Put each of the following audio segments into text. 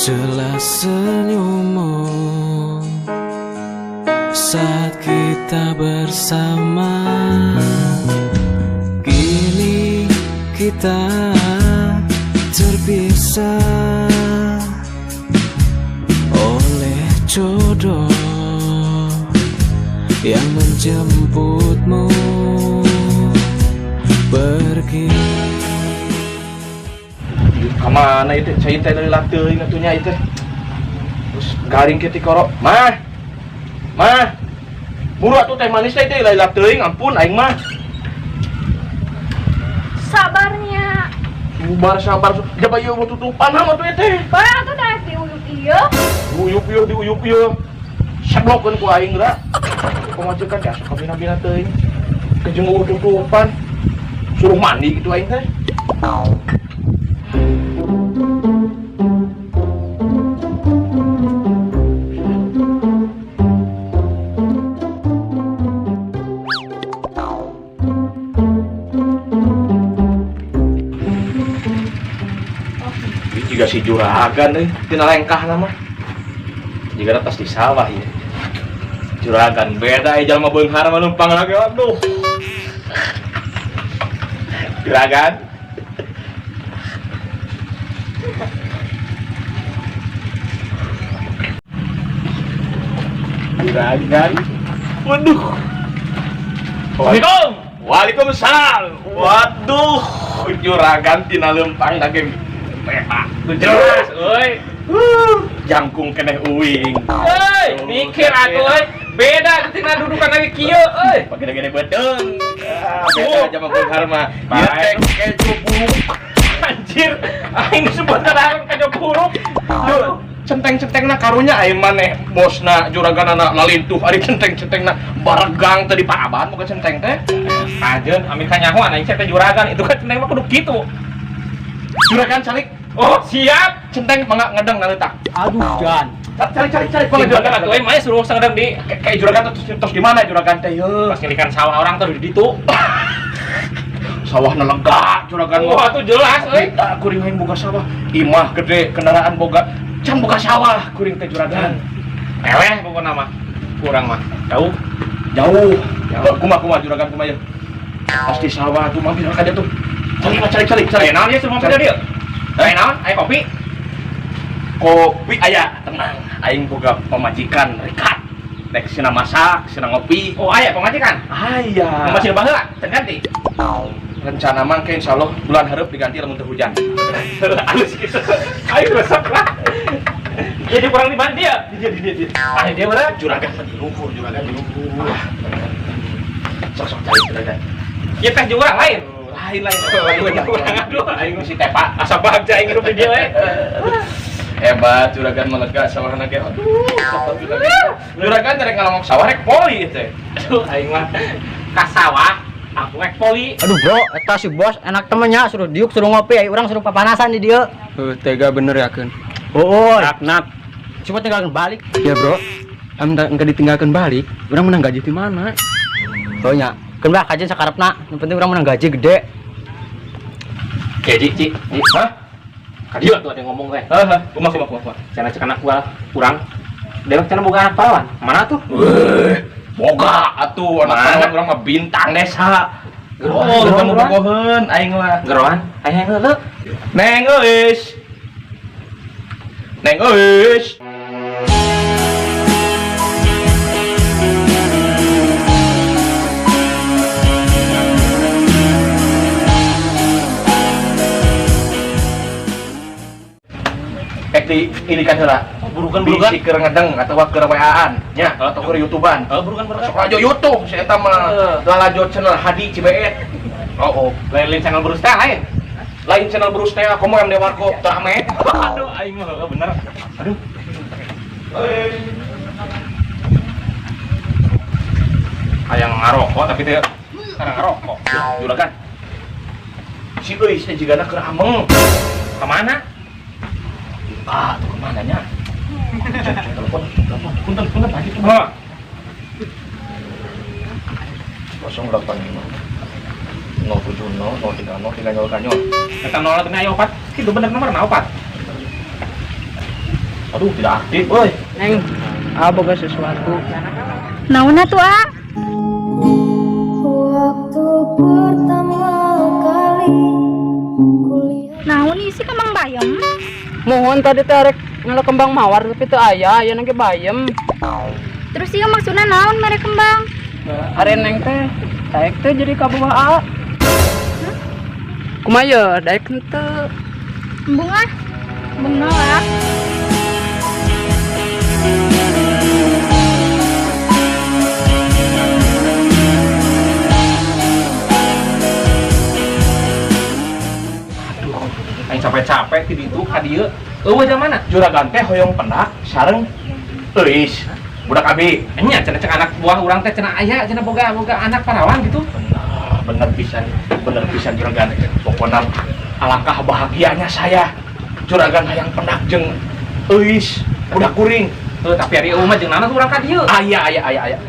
Jelas senyummu saat kita bersama. Kini kita terpisah oleh jodoh yang menjemputmu pergi. Kemana itu? Saya dari latih ngatunya itu. Terus garing kita korok. Mah, buru atuh teh manis teh dari latih. Ampun, aing mah. Sabarnya. Sabar. Jaba ieu mau tutupan mah tuh teh. Barang tuh dah diuyup ieu. Diuyup ieu. Sablokkeun ku aing ra. Pamacekan ya sok bina-bina teuing. Kejenguk tutupan. Suruh mandi gitu aing teh. Jika si juragan tina lengkah nama jika atas di sawah ya juragan beda jalma beunghar mah numpang lagi. Aduh juragan waduh. Assalamualaikum. Waalaikumsalam. Waduh juragan tina lempang lagi Pak, tuh jelas, oi. Jangkung keneh uwing. Oi, mikir atuh, oi. Beda ketika dudukan lagi kieu, oi. Pake-gede bedeung. Beda aja mah beunghar mah. Ieu teh keju buruk. Anjir, aing sebentar kejo buruk. Duh, centeng-centengna karunya aing maneh bosna juraganana lalintuh ari centeng-centengna baregang teh di paraban bukan centeng teh. Ajeun amin ka nyaho aing teh juragan itu kan centeng mah kudu kitu. Juragan calik. Oh, siap. Centeng mangga ngedeng ngaletak. Aduh, Jan. Cari. Kalau juragan atuh aing mah suruh sangedeng di Kayak juragan terus di mana juragan teh? pas ngilikan sawah orang tuh di ditu. Sawah lega juragan. Wah, tuh jelas, euy. Kita kuring hayang boga sawah. Imah gede kendaraan boga. Can boga sawah kuring teh juragan. Eleh pokona mah. Kurang mah. Jauh. Kumaha juragan kumaha. Pasti sawah tuh mampir ka dia tuh. Cari. Naon ya semua pada dia? Naon? Aya kopi? Kopi aya, tenang. Aing boga pamajikan rekat. Rek sina masak, sina ngopi. Oh, aya pemajikan. Aya. Masih baheula, can ganti. Rencana mah ke insyaallah bulan hareup diganti lamun teu hujan. Halus gitu. Ayo resep lah. Jadi kurang di mana dia? Dia. Ah, dia mana? Juragan di luhur. Sok cari juragan. Ya teh juga orang lain. Lain. Aduh, aing si Tepa. Asa bahagia aing hidup di dia we. Hebat juragan melega sawahna ge. Aduh, juragan rek ngalongok sawah rek poli teh. Aduh, aing mah ka sawah, aku rek poli. Aduh bro, eta si bos enak temennya suruh diuk suruh ngopi, orang suruh papanasan di dia. Tega bener ya kan. Oh, Nak. coba tinggalkan balik. Ya bro, enggak ditinggalkan balik. Orang menang gaji di mana? Soalnya, kan bah kajian sakarepna, yang penting orang menang gaji gede. Ya, Ci. Hah? Kadieu tuh ada yang ngomong teh. Heeh, kumaha. Cenah cek anak gua kurang. Dewek cenah boga anak parawan. Mana tuh? Boga atuh anak parawan urang mah bintang desa. Oh, ketemu bogoheun aing mah. Geroan, aya heuleuh. Neng euis. Ini kan heula. Burukan. Bisi keur ngedeng atawa keur WA-an nya atau keur YouTubean. Burukan. Sok aja YouTube si eta mah lalajo channel Hadi Cibeet. Oh, Lain channel berus teh lain. lain channel berus teh komo yang dewarko rame. Aduh, aing mah bener. Aduh. Aya ngarokok tapi teh karang ngarokok. Juragan. Si euis teh jigana keur ameng. Ka mana? Tuh kemana nya? Telepon. Punten lagi tuh. Heeh. 085 070 030 3 nyol. Eta 0 tengah 4. Kitu bener nomor 4. Aduh, tidak aktif, woi. Neng, boga sesuatu. Naon atuh, ah? Waktu pertama kali kulihat Naon isi kembang bayam? Mohon tadi tarik ngala kembang mawar tapi teu aya nang ge bayem. Terus ieu maksudna naon mere kembang? Are neng teh daek teh jadi kaboga. Kumaha daek henteu. Embung ah. Embung nolak. Aing capek-capek ti ditu ka dieu. Eueuh mana? Juragan teh hoyong pendak sareng euis. Budak abi. Nya cenah cek anak buah urang teh cenah aya cenah boga anak parawan gitu. Bener pisan juragan. Pokoknya alangkah bahagianya saya. Juragan hayang pendak jeung euis budak kuring. Tapi ari eueuh mah jeung naon urang ka dieu? Aya.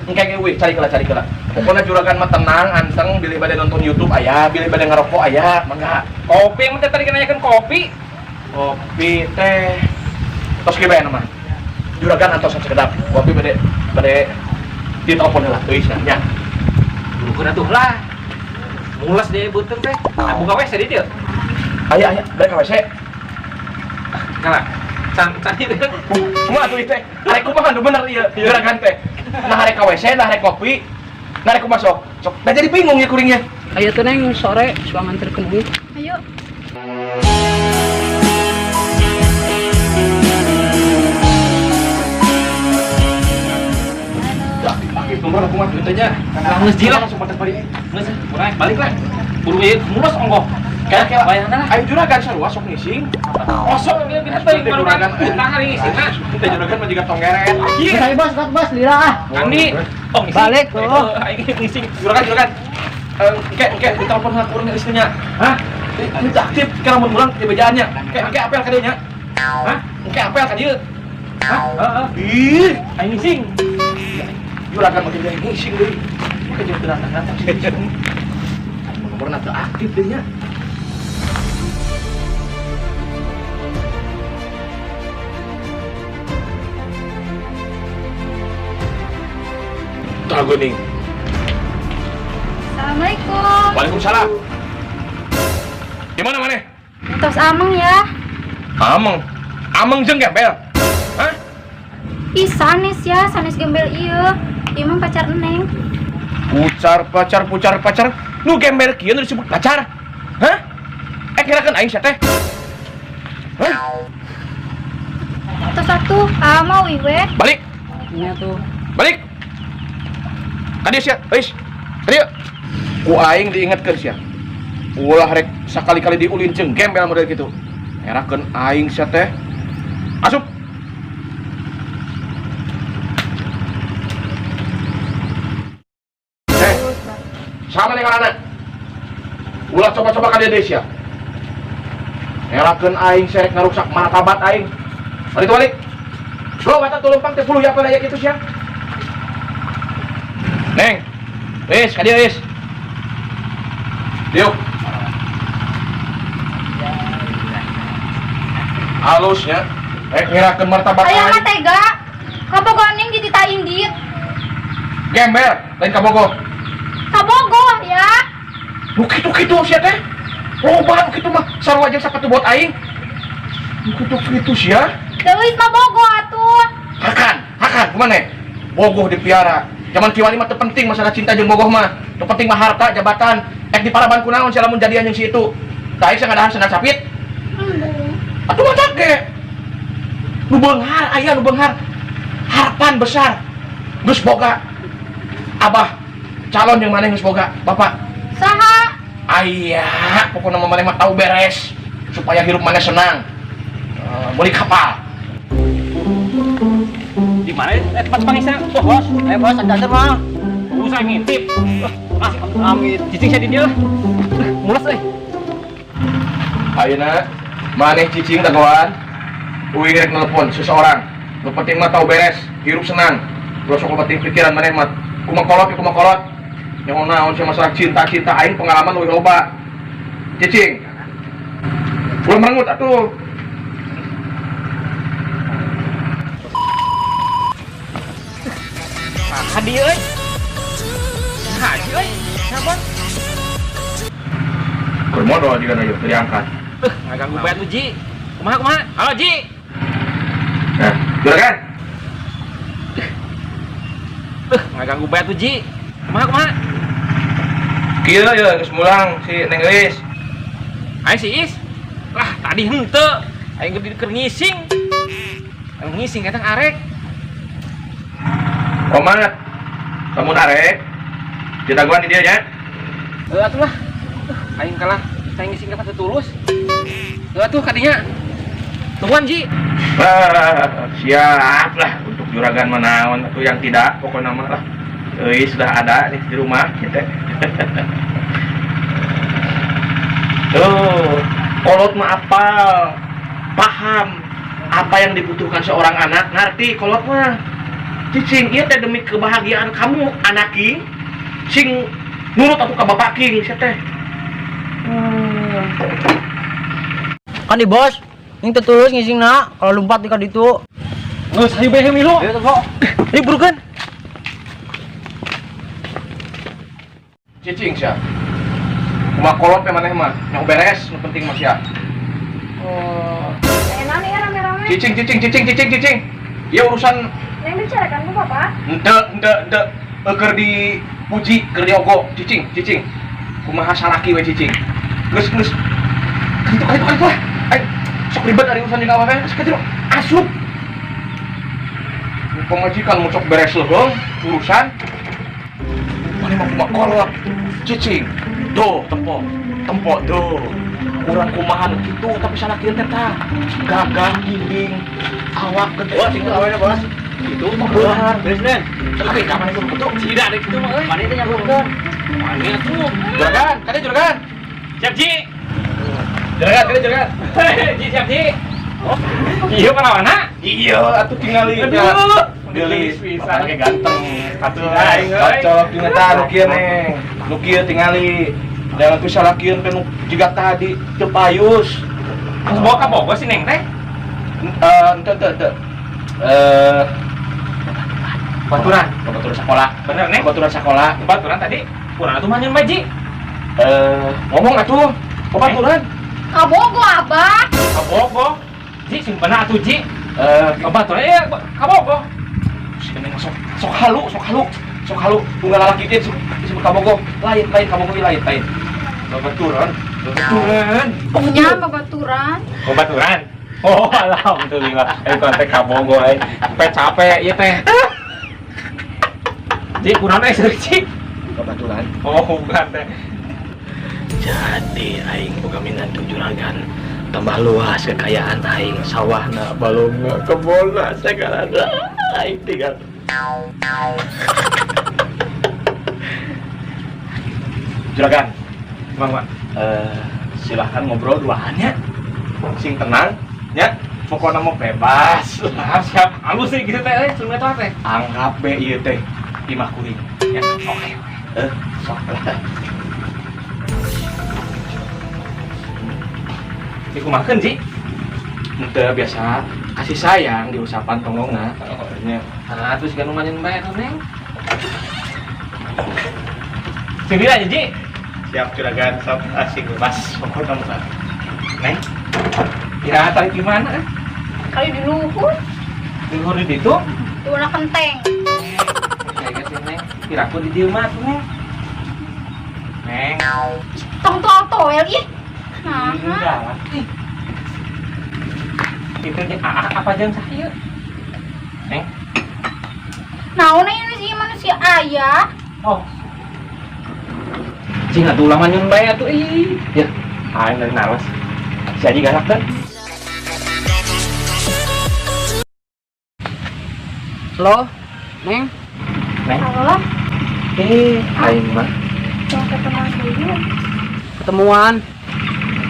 Engke ge we cari kela. Pokona juragan mah tenang, anteng, bilih bade nonton YouTube aya, bilih bade ngerokok aya, mangga. Kopi yang teh tadi nanyakeun kopi. Kopi teh tos ge bae mah. Juragan antos sekedap. Kopi bade ditelepon heula euis nya. Dulukeun atuh lah. Mules deh beuteung teh. Buka WC di dieu. Aya, bade ka WC. Kalah. Can itu. Kumaha atuh teh? Arek kumaha nu bener ieu juragan teh. Nah arek ka WC, nah arek kopi, nah arek masuk. Sok, da jadi bingung ya kuringnya. Aya teh neng sore suka nganterkeun deui. Ayo. Nomor kumaha kieu teh nya? Geus jilang langsung patek balik. Geus, urang balik lah. Buru ieu mulus onggoh. Kayak bayangna lah. ayo juragan sarua sok ngising. Kosong dia kita teh baru kan utang hari ngisi mah. Teh juragan mah jiga tonggeret. Saya bos lira ah. Andi, tong ngisi. Balik, tuh. Aing ngisi. Juragan. Engke ditelepon ka kurang istrinya. Hah? Itu aktif kalau mun urang di bejaannya. Engke apel ka dieu nya. Hah? Engke apel ka dieu. Hah? Heeh. Ih, Aing ngising. juragan makin jadi ngising deui. Engke jeung teu datang-datang sih. Nomorna teu aktif deui nya. Taguning. Assalamualaikum. Waalaikumsalam. Gimana maneh? Tos ameng ya. Ameng jeung gembel. Hah? Ih sanes ya, sanes gembel ieu. Ieu mah pacar Neng. Pucar. Nu gembel kieu nu disebut pacar. Hah? Kirakeun aing sia teh. Hah? Tos atuh, mau iwe. Balik. Nya tuh. Balik. Kadieu sia, euis. Kadieu. Ku aing diingetkeun sia. Ulah rek sakali-kali diulin jeung gembel model kitu. Herakeun aing sia teh. Asup. Sama nih karana. Ulah coba-coba ka dieu deui sia. Herakeun aing serek ngarusak martabat aing. Balik. Lo kata tulumpang teh puluh ya apa aya kitu sia. Neng. Wis, ka dieu wis. Diuk. Halusnya. Ngirakeun martabat Aya mah aing. tega. Kabogoh Neng dititain dit. Gembel, lain kabogoh. Kabogoh ya. Nu kitu-kitu sia teh. Loba nu kitu mah sarua jeung sapatu buat aing. Nu kitu-kitu sia. Deuis mah bogoh atuh. Hakan, kumaha? Bogoh dipiara. Zaman kiwani mah teu penting masalah cinta jeung bogoh mah. Nu penting mah harta, jabatan. Ek diparaban kunaon sia lamun jadian jeung si itu. Tah aing sangadahan senang sapit. Atuh mah take. Nu beunghar aya nu beunghar. Harapan besar. Geus boga. Abah calon yang mana geus boga? Bapak. Saha? Aya, pokoknya maneh mah tahu beres supaya hidup maneh senang. Beli kapal. Di mana tempat pangisna? Bos. Bos ada mah. Usah ngintip. Masih amit. Cicing saya di dia. Mules euy. Ayeuna maneh cicing dagoan. Uing rek nelpon seseorang. Nu penting mah tahu beres, hirup senang. Terus sok penting pikiran maneh mah kumakolot. Yang naon sia masalah cinta aing pengalaman leuwih loba. Cicing. Ulah merengut atuh. Hadi euy. Haji euy. Sabar. Bermodal juga ayo diangkat. Ngaganggu bae tuh Ji. Kumaha? Halo Ji. Nah, juragan. Ngaganggu bae tuh Ji. Kumaha? Kieu ya geus mulang si Neng Eis. Ayo si Is. Lah tadi henteu. Aing keur ngising. Ngising eta arek. Komat. Kamu arek. Ditaguan di dia nya. Atuh lah. Aing kalah. Saya ngising ka tulus. Atuh kadinya. Tuhan Ji. Siap lah untuk juragan menawan atau yang tidak pokoknya mah lah. Sudah ada nih di rumah kita. Tuh, kolot mah apal, paham apa yang dibutuhkan seorang anak, ngerti kolot mah. Cicing ieu teh demi kebahagiaan kamu anak king, sing nurut atuh ka bapak king sia teh. Kan di bos, yang tertulus ngisingna kalau lompat di kaditu. Geus hayu bae milu. Ayo toko. Ini burukan. Cicing sia. Kumaha kolot teh maneh mah, yang beres, nu penting mah sia. Enak nih ya rame-rame. Cicing. Ieu urusan Neng bicarakan ku Bapak. ente keur dipuji, keur diogo, cicing. Kumaha salaki we cicing. Geus. Itu lah. Sok ribet ari urusan jeung apa geus katilu asup. Pemajikan mau sok beres leuheung urusan. Mane mah kumaha kolot. Cicing. Tuh, tempo tuh. Kurang kumaha nu kitu tapi salaki teh tah. Gagah giling awak gede. Bos, itu awalnya bos. Itu mah benar. Beres Den. Tapi kapan itu betul? Tidak ada kitu mah euy. Mane teh nyambungkeun. Mane atuh. Juragan, kade juragan. Siap Ji. Juragan. Ji siap Ji. Oh, iya palawana? Iya, atuh tingali. Aduh. Gelis Bisa. pisan ganteng. Atuh aing euy. Cocok dina tah nu kieu neng. Nu kieu tingali. Jangan ku salakieun ka nu jiga tadi teu payus. Terus bawa ka Bogor si Neng teh? Ente. Baturan. Baturan sekolah. Bener Neng? Baturan sekolah. Baturan tadi. Kurang atuh mah nyeun Ji. Ngomong atuh. Baturan. Kabogo Abah. Ka Bogor. Ji simpenna atuh Ji. Baturan ya ka Bogor. Sebenarnya sok halu tunggal lalaki dia disebut kabogo lain kabogo lain baturan Punya babaturan. Oh baturan. Oh alhamdulillah. Kontek ka Bogor capek ieu teh. Ji kurang seueur Ji. baturan. Oh bukan teh. Jadi aing boga minantu juragan tambah luas kekayaan aing sawahna balungna kebonna sagarana aing tinggal juragan. Bang. Silahkan ngobrol duaan ya, sing tenang ya, pokoknya mau bebas. Siap. Halus sih gitu teh, sungai teh. Anggap be ieu teh imah kuring ya. Oke. Sok lah. Dikumakeun Ji. Ente biasa kasih sayang di usapan tongongna. Ah terus kan lumayan bae Neng. Sendiri aja Ji. Siap juragan, sok asing bebas. Pokoknya mah. Neng. Ya tarik di mana? Kali di luhur. Di luhur di situ. Di warna kenteng. Kayak gitu Neng. Kiraku di dieu mah Neng. Neng. Tong tuh ya ih. Nah. Enggak lah. Itu apa jam saya? Neng. Naon ini sih manusia ayah. Oh. Cing atuh ulah nyun bae atuh ih. Ya, aing dari naros. Si Aji galak teh. Halo, Neng. Neng. Halo. Aing mah. Mau ketemu dulu. Ketemuan.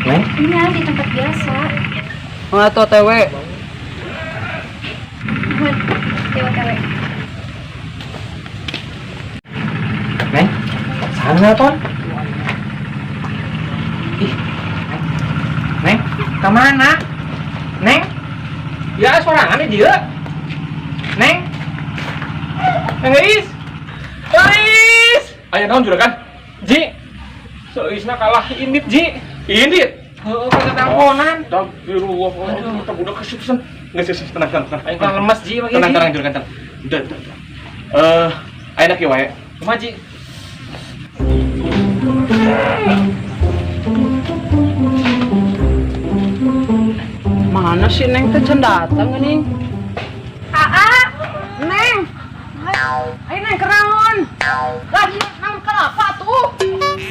Neng. Ini di tempat biasa. Atau TW. Tewe-tewe. Neng. Sana ton. Ih. Neng, ke mana? Neng. Ya sorangan di dieu. Neng. Neng geus. Guys, Aya naon juragan? Ji, seisna kalah indit Ji. Indit. Heeh, kagak teleponan. Astagfirullah, kita budak kesusahan. Nggak sih, tenang. Aing kan lemes Ji pagi. Tenang, juragan, tenang. Udah. Ayeuna kieu wae. Kumaha Ji? Mana sih Neng teh can datang nih? Neng. Ayo Neng keraon. Lagi nang kelapa tuh.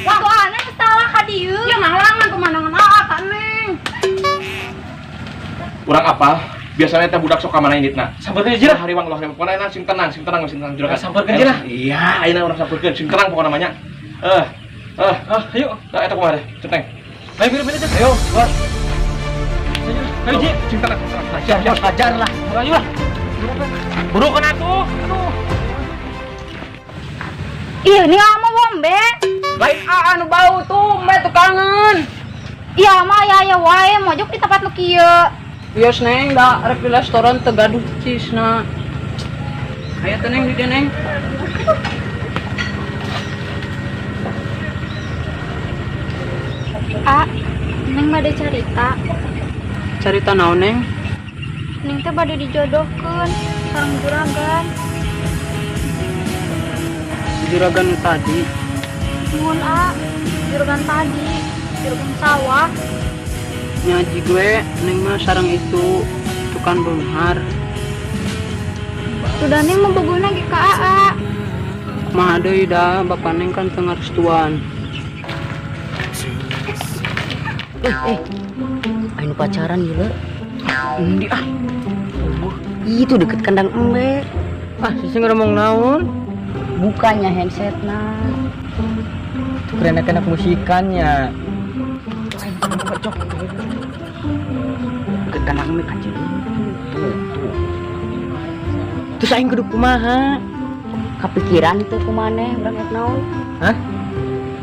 Waktu aneh salah ka dieu. Ya ngalangan pemandangan ka Neng. Urang apa? Biasanya teh budak sok ka mana inditna. Sabarkeun Ji lah. Hariwang loh, pokoknya sing tenang juragan. Sabarkeun Ji lah. Iya, ayeuna urang sabarkeun, sing tenang pokoknya namanya. Ayo. Nah, eta kumaha deh, Ceteng. Ayo bener-bener Ji. Ayo, bos. Ayo Ji. Sing tenang. Bos, hajar lah. Ayo lah. Buru kan atuh. Aduh. Iya, ini ama bombe. Lain anu bau tuh, mbak tuh kangen. Iya mah ya wae mojok di tempat nu kieu. Bios Neng, da rek di restoran Tegaduh Cisna. Aya teh Neng di dieu Neng. Neng bade carita. Carita naon Neng? Neng teh bade dijodohkeun sareng juragan. Juragan tadi. Mun juragan tadi, juragan sawah. Nyaji gue, Neng mah sarang itu tukang benghar. Sudah Neng membogona ge ka Aa. Mah deui da, bapak Neng kan teu ngarestuan. Ayo pacaran gila. Endi ah? Itu deket kandang embe. Ah, sih ngomong naon? Bukannya handset nah. Itu keren-keren musikannya. Deket kandang embe kacil. Terus aing kudu kumaha? Kepikiran itu kumaneh urang ek naon? Hah?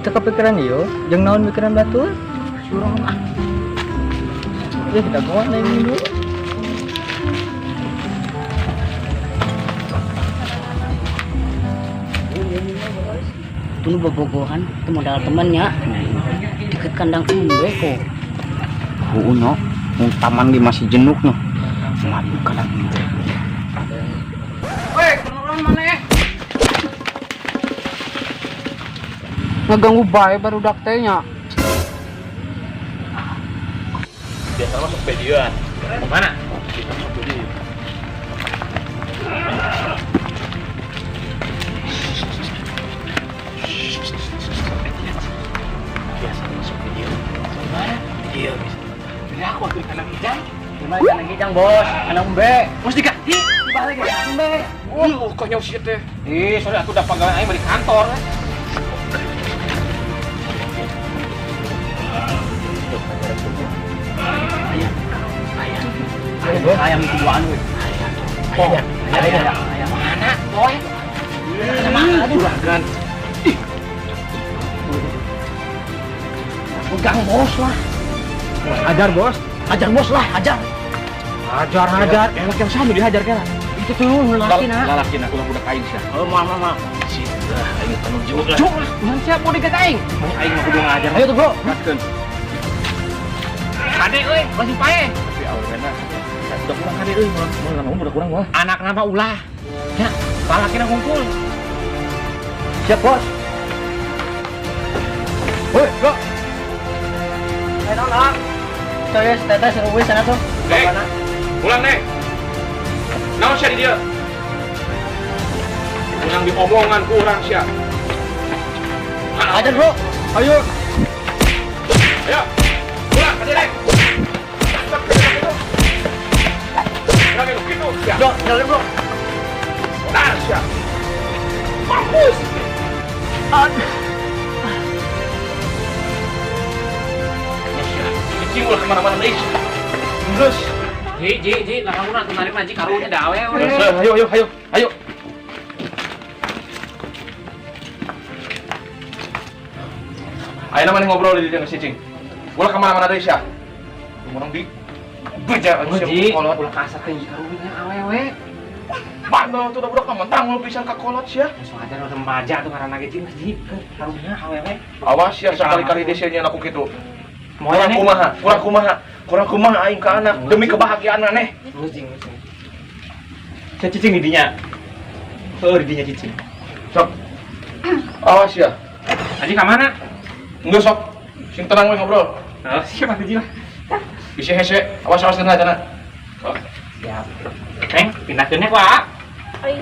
Teu kepikiran ieu? Jeung naon pikiran batur? Surong ah. Ya kita bawa Neng dulu. Tunu bobogohan itu modal temennya. Deket kandang embe kok. Uno, yang taman di masih jenuk no. Madu kadang embe. Weh, kenapa maneh? Ngeganggu bae barudak teh nya. Biasa masuk videoan. Mana? Gimana kandang kijang, Bos? Kandang embe. Mesti diganti. Dibalik ke kandang embe. Kok nyaw sih teh. Sorry aku udah pegawai aing balik kantor. Ayam duaan we. Ayam. Mana? Boy. Mana Juragan. Pegang Bos lah. Hajar Bos. Hajar Bos lah, hajar. Hajar. Enak yang sama dihajar kan. Itu tuh laki nak. Lalaki nak ulah budak aing sia. Oh, mama. Dah, aing tanggung jawab lah. Cuk, man siap mau digat aing. Aing mah kudu ngajar. Ayo tuh, Bro. Gaskeun. Kade euy, masih pae. Tapi awalnya budak kurang kade euy, mau ngomong budak kurang mah. Anak nama ulah. Ya, lalakina ngumpul. Siap, Bos. Woi, Bro. Ayo nang. Coy, tetes ruwis sana tuh. Dek, pulang deh. Naon sia di dia? Yang diomongan kurang sia. Hajar, Bro. Ayo. Ayo. Pulang, tadi dek. Jangan begitu, sia. Bro, jalan, Bro. Nah, sia. Mampus. Cicing ulah kemana-mana nih. Terus. Ji, lah kamu nanti narik naji karunya dawe. Ayo. Ayo namanya ngobrol di dia cicing. Ulah kemana-mana deh sia. Ngomong di beja Ji, ulah kasar teh karunya awewe. Bandel tuh udah mentang lu pisan ka kolot sia. Soalnya remaja tuh karena gitu sih harusnya awewe. Awas ya sekali-kali desainnya aku gitu. Moalnya Kurang kumaha aing ka anak demi kebahagiaan maneh. Lujing. Saya cicing di dinya. Di dinya cicing. Sok. Awas ya. Aji ka mana? Enggak sok. Sing tenang we ngobrol. Oh, siapa tuh jiwa? Bisa hese. Awas tenang tenang. Sok. Siap. Neng, pindahkeunnya ku Aa. Ai,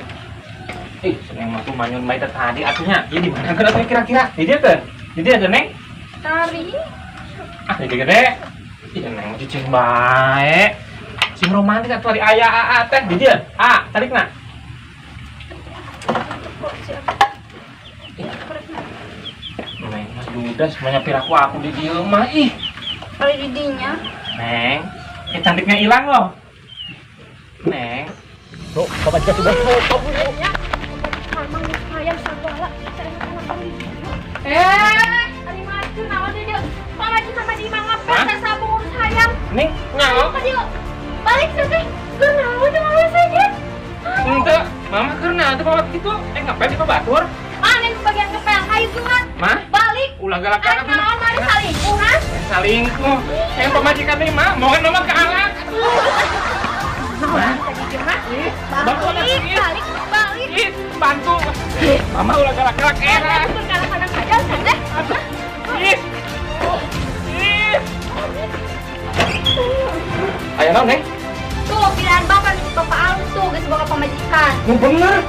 Seneng mah tuh manyun bae tadi atunya. Ieu di mana atuh kira-kira? Di dieu teh. Di dieu teh, Neng. tari. Ah, gede-gede. Ih, Neng mah cicing bae. Sing romantis atuh ari aya Aa teh di dieu. Tarikna. Neng, mas dudas menyapir aku di dieu mah ih. Kali didinya. Neng, cantiknya hilang loh. Neng. Bro, bapak juga sudah. Mamang sayang sagala. Ari maju naon dia? Pamaji sama di mangga pesta sabung sayang. Neng, nyawa. Apa dia? Balik sini. Kenaon cuma saja. Ente, mama karena ada bawa gitu. Ngapain di batur? Aneh bagian kepel kayu sunat. Mah? Balik. Ulah galak-galak Ari naon mari salingkungan. Salingkuh. Yang pemajikan nih mah, mau nomor ke anak. Balik, balik. Ih, bantu. Mama ulah galak-galak era. Kadang-kadang aja saja. Ih. Ih. Aya naon, Neng? Tuh pilihan bapak Alus tuh geus boga pamajikan. Nu bener.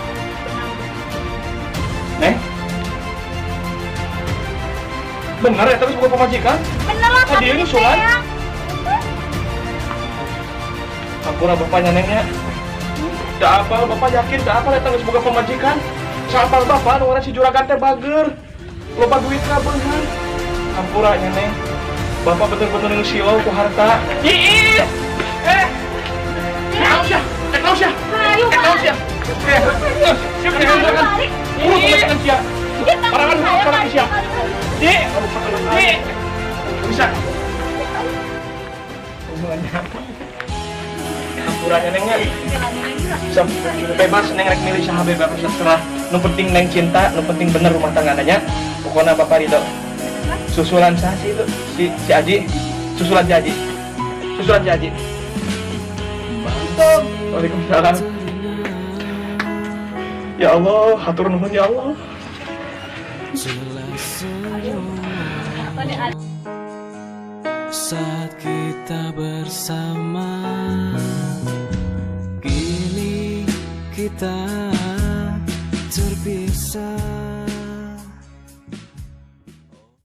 Neng. Bener ya terus bukan pemajikan? Bener lah Hadiah tapi nyusulan? sayang. Ampura bapaknya Nengnya. Da apa bapak yakin da apa datang sebagai pemajikan? Sapal bapak nu ngaran si juragan teh bager. Loba duit ka beungan. Ampura nya Neng. Bapak bener-bener nu silau ku harta. Ih. Naon sia? Naon sia? Ayo Naon sia? Siapa yang juragan? Urus pemajikan sia. Parangan urus kana sia. Di. Bisa. Ampuranya Nengnya. Bebas Neng rek milih saha bebas terserah. Nu penting Neng cinta, nu penting bener rumah tangganya. Pokoknya Bapak ridho. Susulan sah sih itu si Aji. Susulan si Aji. Susulan si Aji. Mantap. Waalaikumsalam. Ya Allah, hatur nuhun ya Allah. Saat kita bersama, kini kita terpisah.